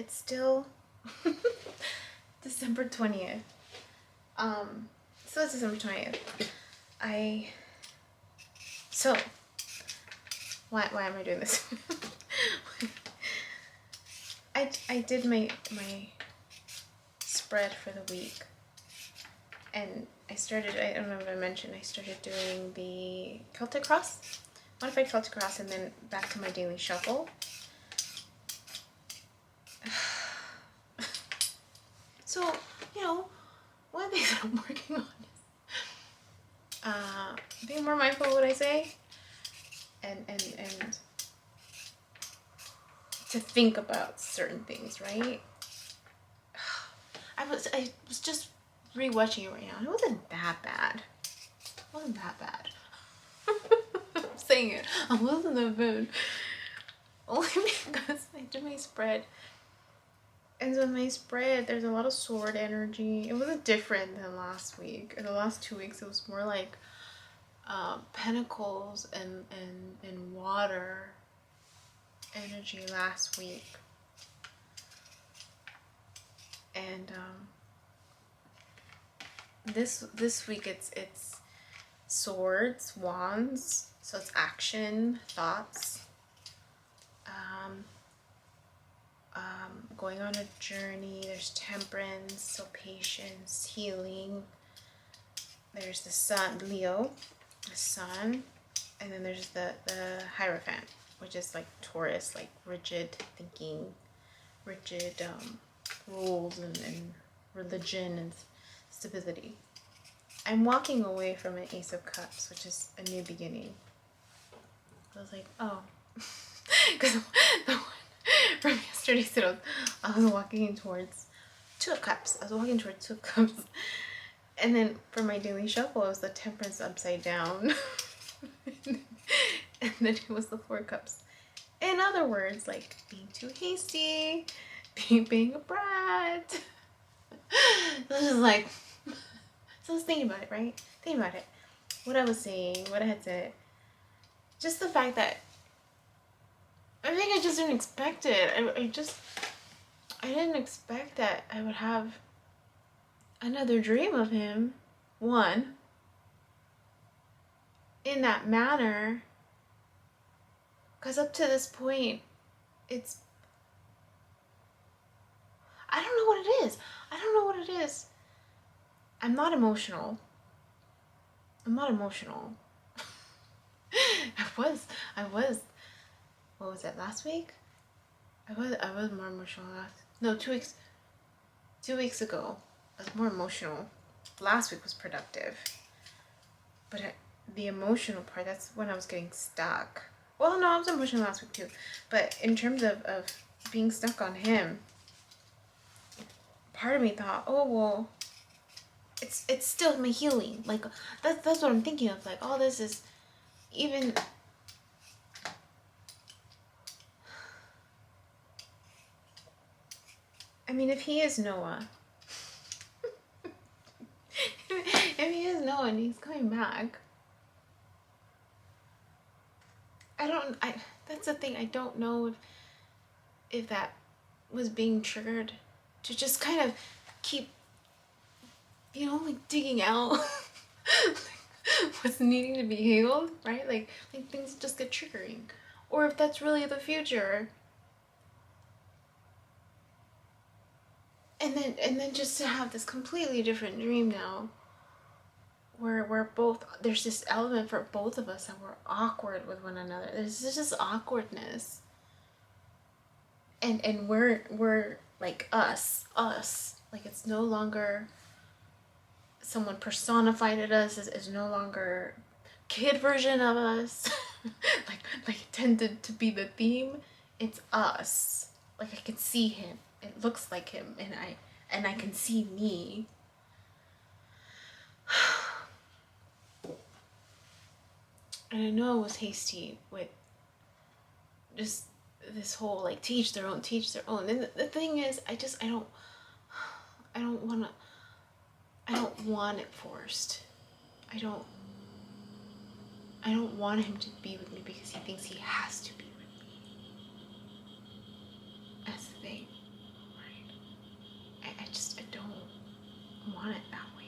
it's still December 20th. So it's December 20th. So why am I doing this? I did my spread for the week, and I don't know if I mentioned, I started doing the Celtic Cross, modified Celtic Cross, and then back to my daily shuffle. So, one of the things that I'm working on is being more mindful of what I say, and to think about certain things, right? I was just rewatching it right now, and it wasn't that bad. I'm saying it. I wasn't that bad. Only because I did my spread. And so my spread, there's a lot of sword energy. It wasn't different than last week. In the last 2 weeks, it was more like pentacles and water energy last week. And this week it's swords, wands, so it's action, thoughts, going on a journey. There's temperance, so patience, healing. There's the sun, Leo, the sun, and then there's the Hierophant, which is like Taurus, like rigid thinking, rigid rules and religion and stability. I'm walking away from an Ace of Cups, which is a new beginning. I was like, oh, because the one from yesterday said I was walking towards Two of Cups. I was walking towards Two of Cups. And then for my daily shuffle, it was the Temperance upside down. And then it was the Four of Cups. In other words, like being too hasty, being a brat. I was just like, so I was thinking about it, right? Thinking about it. What I was saying, what I had said. Just the fact that I think I just didn't expect it. I didn't expect that I would have another dream of him, one, in that manner. Because up to this point, I don't know what it is. I'm not emotional. I was, what was that, last week? I was more emotional 2 weeks ago. I was more emotional. Last week was productive. But the emotional part, that's when I was getting stuck. Well, no, I was emotional last week too. But in terms of being stuck on him, part of me thought, oh, well, it's still my healing. Like, that's what I'm thinking of. Like, all this is even... I mean, if he is Noah, if he is Noah and he's coming back, that's the thing, I don't know if that was being triggered to just kind of keep, like digging out what's needing to be healed, right? Like things just get triggering. Or if that's really the future. And then just to have this completely different dream now, where we're both, there's this element for both of us that we're awkward with one another. There's just awkwardness. And we're like us. Like, it's no longer someone personified at us, is no longer kid version of us. like it tended to be the theme. It's us. Like, I can see him. It looks like him, and I can see me. And I know I was hasty with just this whole, like, teach their own. And the thing is, I don't want it forced. I don't want him to be with me because he thinks he has to be with me. That's the thing. want it that way.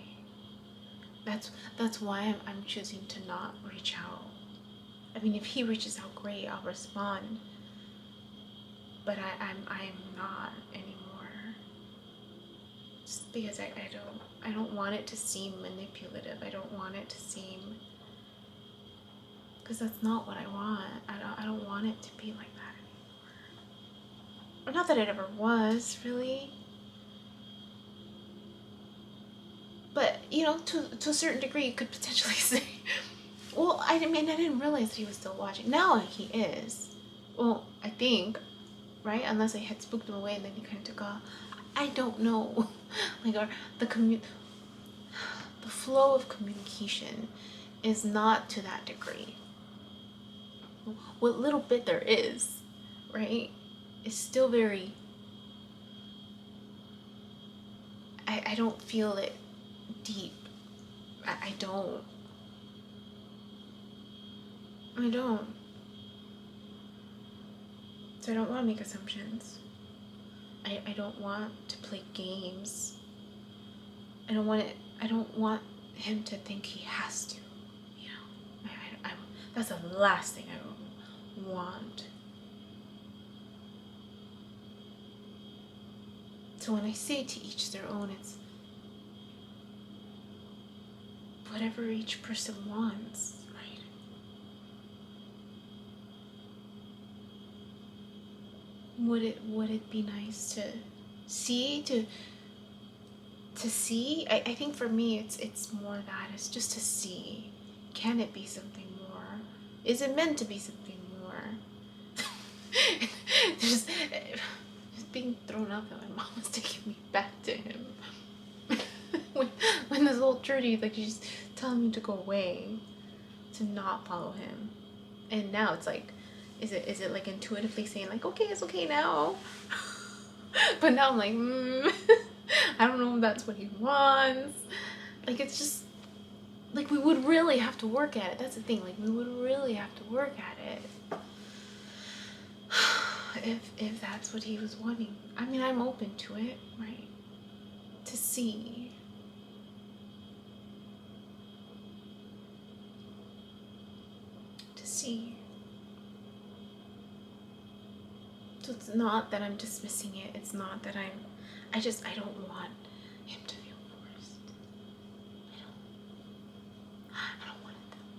That's why I'm choosing to not reach out. I mean, if he reaches out, great, I'll respond. But I'm not anymore. Just because I don't want it to seem manipulative. I don't want it to seem, because that's not what I want. I don't want it to be like that anymore. Or not that it ever was, really. But, you know, to a certain degree, you could potentially say, well, I didn't realize that he was still watching. Now he is. Well, I think, right? Unless I had spooked him away and then he kind of took off. I don't know. Like, the flow of communication is not to that degree. What little bit there is, right, is still very, I don't feel it deep. I don't. So I don't want to make assumptions. I don't want to play games. I don't want him to think he has to, you know. That's the last thing I want. So when I say to each their own, it's whatever each person wants, right? Would it be nice to see, to see? I think for me it's more that, it's just to see. Can it be something more? Is it meant to be something more? just being thrown up that my mom was taking me back to him. when this whole journey, like, she's telling me to go away, to not follow him. And now it's like, is it like intuitively saying like, okay, it's okay now? But now I'm like, I don't know if that's what he wants. Like, it's just, like, we would really have to work at it. That's the thing. Like, we would really have to work at it. If that's what he was wanting. I mean, I'm open to it, right? To see. So it's not that I'm dismissing it. It's not that I don't want him to feel forced. I don't want it that way.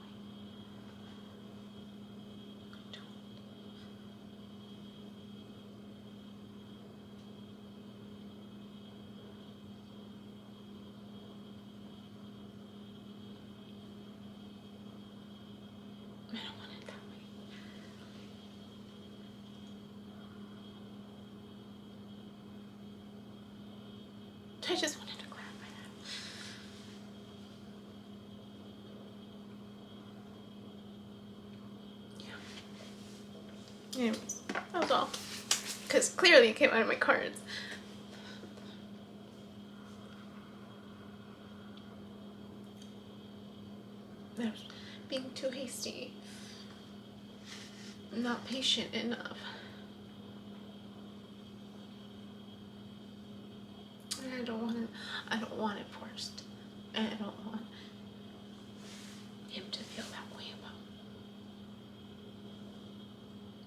I don't. I don't want it that way. I just wanted to clarify that. Yeah. Anyways, that was all. Because clearly it came out of my cards. I was being too hasty. Not patient enough. And I don't want it forced. And I don't want him to feel that way about me.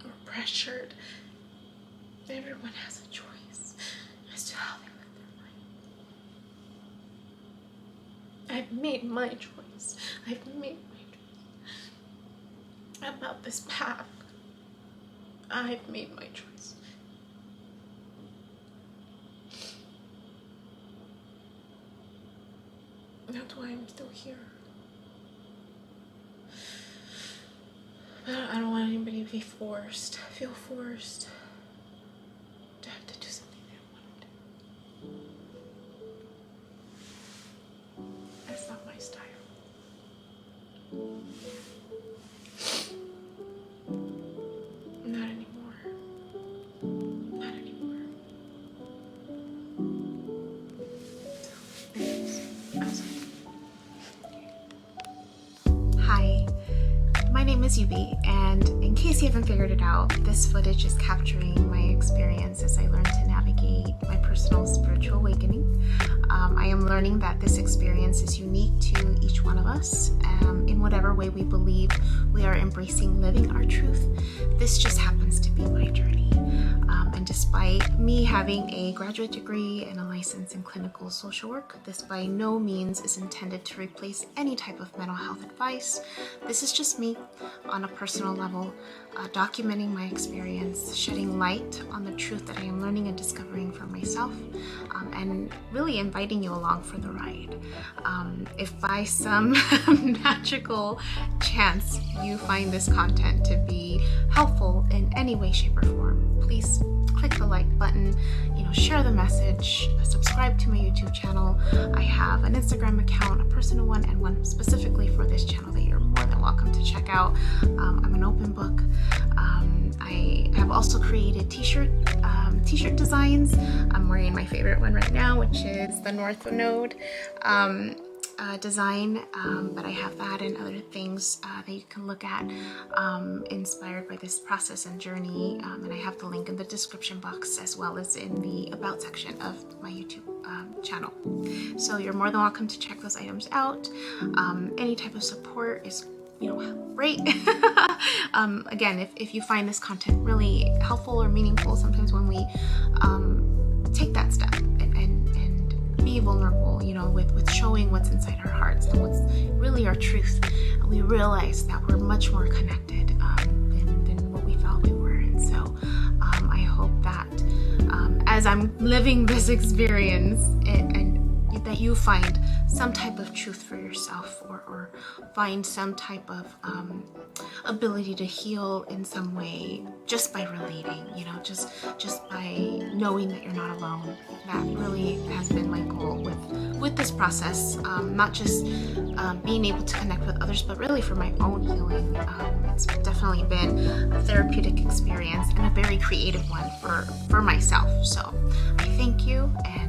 Or pressured. Everyone has a choice as to how they live their life. I've made my choice. About this path. I've made my choice. That's why I'm still here. But I don't want anybody to feel forced to have to do something they don't want to do. That's not my style. Not anymore. Not anymore. So, anyways, hi, my name is as you be, and in case you haven't figured it out, this footage is capturing my experience as I learn to navigate my personal spiritual awakening. I am learning that this experience is unique to each one of us, in whatever way we believe we are embracing living our truth. This just happens to be my journey. And despite me having a graduate degree and a license in clinical social work, this by no means is intended to replace any type of mental health advice. This is just me on a personal level, documenting my experience, shedding light on the truth that I am learning and discovering for myself, and really inviting you along for the ride. If by some magical chance you find this content to be helpful in any way, shape, or form, please click the like button, share the message, subscribe to my YouTube channel. I have an Instagram account, a personal one, and one specifically for this channel that you're more than welcome to check out. I'm an open book. I have also created t-shirt designs. I'm wearing my favorite one right now, which is the North Node design, but I have that and other things that you can look at inspired by this process and journey, and I have the link in the description box as well as in the about section of my YouTube channel. So you're more than welcome to check those items out. Any type of support is great. Again, if you find this content really helpful or meaningful, sometimes when we take that step and be vulnerable, with showing what's inside our hearts and what's really our truth, we realize that we're much more connected than what we thought we were. And so I hope that as I'm living this experience and that you find some type of truth for yourself, or find some type of ability to heal in some way just by relating, just by knowing that you're not alone. That really has been my goal with this process, not just being able to connect with others, but really for my own healing. It's definitely been a therapeutic experience and a very creative one for myself. So I thank you, and